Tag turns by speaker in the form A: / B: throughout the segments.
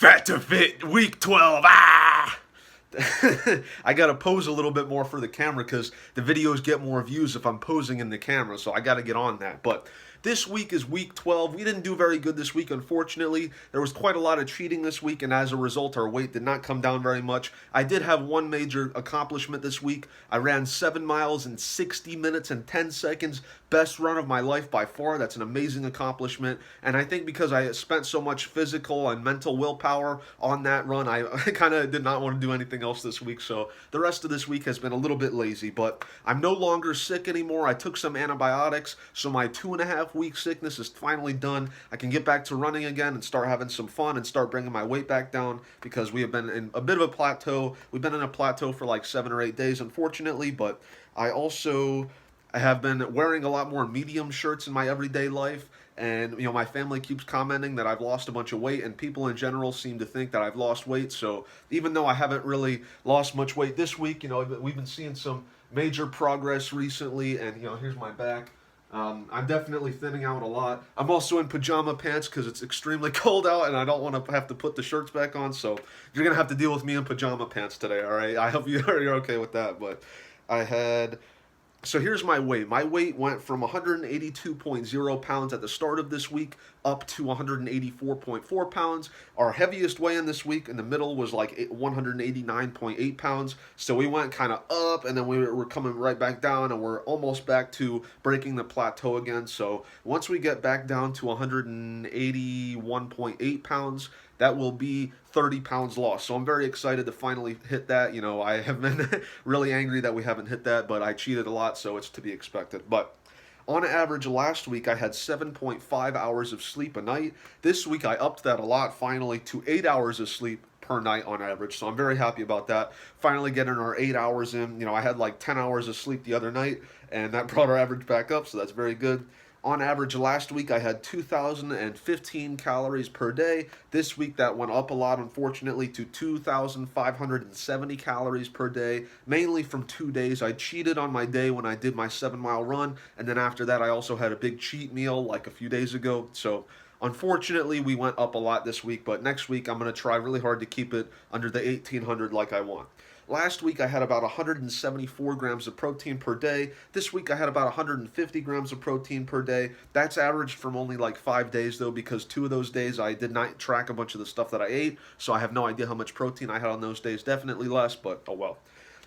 A: Fat to Fit Week 12. Ah! I gotta pose a little bit more for the camera because the videos get more views if I'm posing in the camera, so I gotta get on that. But this week is week 12. We didn't do very good this week, unfortunately. There was quite a lot of cheating this week, and as a result, our weight did not come down very much. I did have one major accomplishment this week. I ran 7 miles in 60 minutes and 10 seconds. Best run of my life by far. That's an amazing accomplishment. And I think because I spent so much physical and mental willpower on that run, I kind of did not want to do anything else this week. So the rest of this week has been a little bit lazy, but I'm no longer sick anymore. I took some antibiotics, so my 2.5 week sickness is finally done. I can get back to running again and start having some fun and start bringing my weight back down because we have been in a bit of a plateau. We've been in a plateau for like 7 or 8 days, unfortunately, but I have been wearing a lot more medium shirts in my everyday life, and my family keeps commenting that I've lost a bunch of weight, and people in general seem to think that I've lost weight. So even though I haven't really lost much weight this week, we've been seeing some major progress recently, and here's my back. I'm definitely thinning out a lot. I'm also in pajama pants because it's extremely cold out and I don't want to have to put the shirts back on. So you're going to have to deal with me in pajama pants today, all right? I hope you're okay with that. But I had so here's my weight. My weight went from 182.0 pounds at the start of this week up to 184.4 pounds. Our heaviest weigh-in this week in the middle was like 189.8 pounds. So we went kind of up and then we were coming right back down and we're almost back to breaking the plateau again. So once we get back down to 181.8 pounds, that will be 30 pounds lost. So I'm very excited to finally hit that. I have been really angry that we haven't hit that, but I cheated a lot, so it's to be expected. But on average, last week I had 7.5 hours of sleep a night. This week I upped that a lot, finally, to 8 hours of sleep per night on average. So I'm very happy about that. Finally getting our 8 hours in. I had like 10 hours of sleep the other night, and that brought our average back up, so that's very good. On average, last week I had 2,015 calories per day. This week that went up a lot, unfortunately, to 2,570 calories per day, mainly from 2 days. I cheated on my day when I did my 7 mile run, and then after that I also had a big cheat meal like a few days ago. So unfortunately, we went up a lot this week, but next week I'm going to try really hard to keep it under the 1,800 like I want. Last week I had about 174 grams of protein per day. This week I had about 150 grams of protein per day. That's averaged from only like 5 days though, because 2 of those days I did not track a bunch of the stuff that I ate, so I have no idea how much protein I had on those days. Definitely less, but oh well.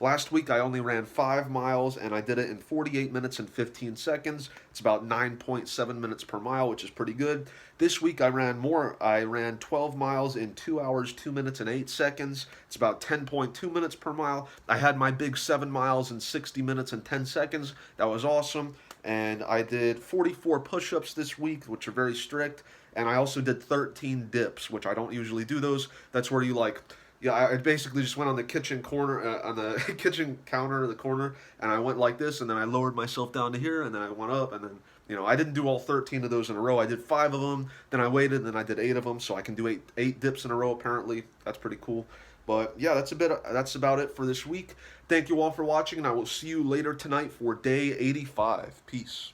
A: Last week I only ran 5 miles and I did it in 48 minutes and 15 seconds. It's about 9.7 minutes per mile, which is pretty good. This week I ran more. I ran 12 miles in 2 hours, 2 minutes and 8 seconds. It's about 10.2 minutes per mile. I had my big 7 miles in 60 minutes and 10 seconds. That was awesome. And I did 44 push-ups this week, which are very strict. And I also did 13 dips, which I don't usually do those. That's where you I basically just went on the kitchen corner, on the kitchen counter, the corner, and I went like this, and then I lowered myself down to here, and then I went up, and then, I didn't do all 13 of those in a row. I did 5 of them, then I waited, and then I did 8 of them, so I can do eight dips in a row, apparently. That's pretty cool. But yeah, that's about it for this week. Thank you all for watching, and I will see you later tonight for day 85. Peace.